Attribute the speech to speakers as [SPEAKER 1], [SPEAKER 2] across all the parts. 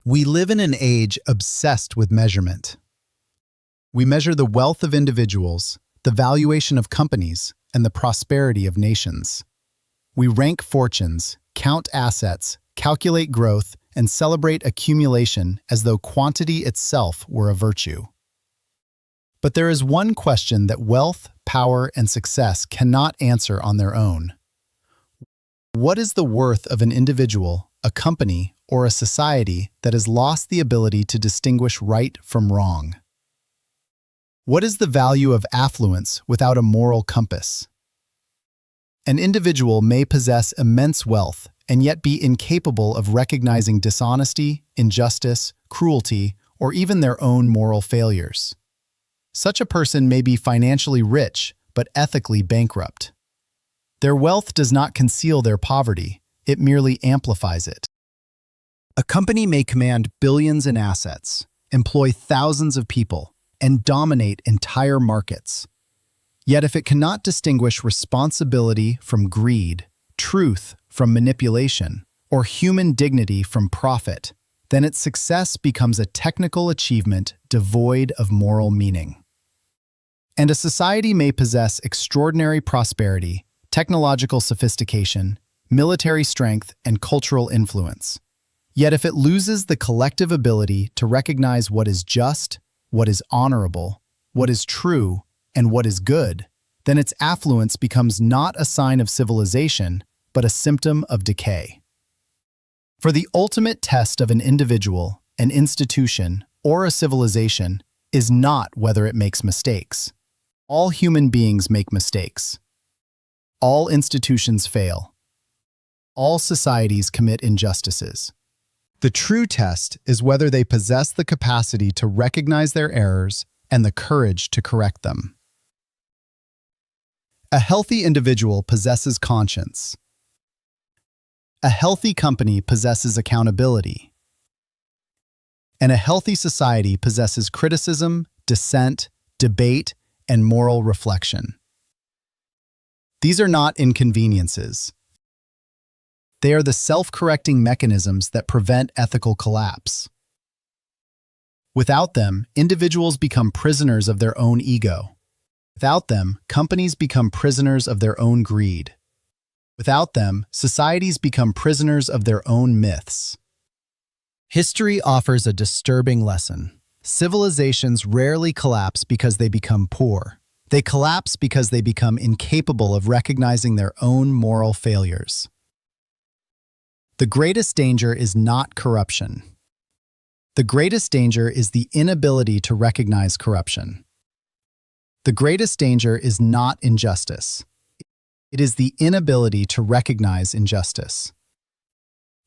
[SPEAKER 1] We live in an age obsessed with measurement. We measure the wealth of individuals, the valuation of companies, and the prosperity of nations. We rank fortunes, count assets, calculate growth, and celebrate accumulation as though quantity itself were a virtue. But there is one question that wealth, power, and success cannot answer on their own. What is the worth of an individual, a company, or a society that has lost the ability to distinguish right from wrong? What is the value of affluence without a moral compass? An individual may possess immense wealth and yet be incapable of recognizing dishonesty, injustice, cruelty, or even their own moral failures. Such a person may be financially rich but ethically bankrupt. Their wealth does not conceal their poverty, it merely amplifies it. A company may command billions in assets, employ thousands of people, and dominate entire markets. Yet if it cannot distinguish responsibility from greed, truth from manipulation, or human dignity from profit, then its success becomes a technical achievement devoid of moral meaning. And a society may possess extraordinary prosperity, technological sophistication, military strength, and cultural influence. Yet if it loses the collective ability to recognize what is just, what is honorable, what is true, and what is good, then its affluence becomes not a sign of civilization, but a symptom of decay. For the ultimate test of an individual, an institution, or a civilization is not whether it makes mistakes. All human beings make mistakes. All institutions fail. All societies commit injustices. The true test is whether they possess the capacity to recognize their errors and the courage to correct them. A healthy individual possesses conscience. A healthy company possesses accountability. And a healthy society possesses criticism, dissent, debate, and moral reflection. These are not inconveniences. They are the self-correcting mechanisms that prevent ethical collapse. Without them, individuals become prisoners of their own ego. Without them, companies become prisoners of their own greed. Without them, societies become prisoners of their own myths. History offers a disturbing lesson. Civilizations rarely collapse because they become poor. They collapse because they become incapable of recognizing their own moral failures. The greatest danger is not corruption. The greatest danger is the inability to recognize corruption. The greatest danger is not injustice. It is the inability to recognize injustice.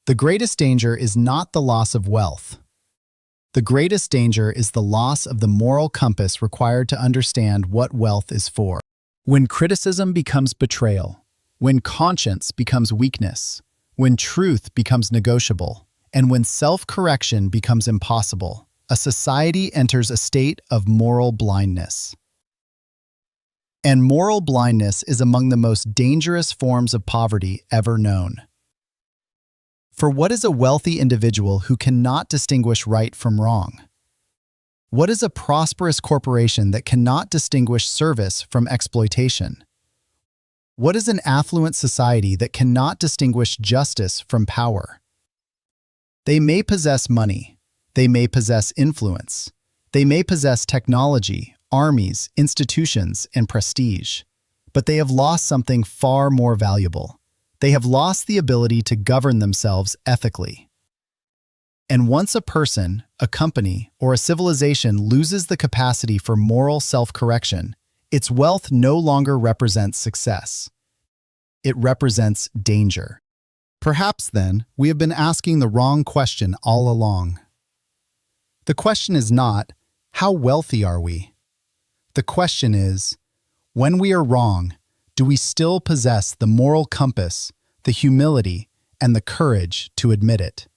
[SPEAKER 1] The greatest danger is not the loss of wealth. The greatest danger is the loss of the moral compass required to understand what wealth is for. When criticism becomes betrayal, when conscience becomes weakness, when truth becomes negotiable, and when self-correction becomes impossible, a society enters a state of moral blindness. And moral blindness is among the most dangerous forms of poverty ever known. For what is a wealthy individual who cannot distinguish right from wrong? What is a prosperous corporation that cannot distinguish service from exploitation? What is an affluent society that cannot distinguish justice from power? They may possess money, they may possess influence, they may possess technology, armies, institutions, and prestige, but they have lost something far more valuable. They have lost the ability to govern themselves ethically. And once a person, a company, or a civilization loses the capacity for moral self-correction, its wealth no longer represents success. It represents danger. Perhaps then, we have been asking the wrong question all along. The question is not, how wealthy are we? The question is, when we are wrong, do we still possess the moral compass, the humility, and the courage to admit it?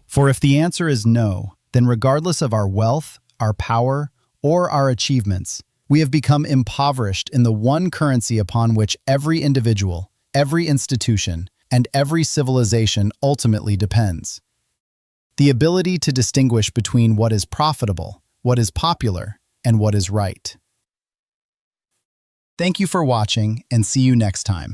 [SPEAKER 1] For if the answer is no, then regardless of our wealth, our power, or our achievements, we have become impoverished in the one currency upon which every individual, every institution, and every civilization ultimately depends. the ability to distinguish between what is profitable, what is popular, and what is right. Thank you for watching, and see you next time.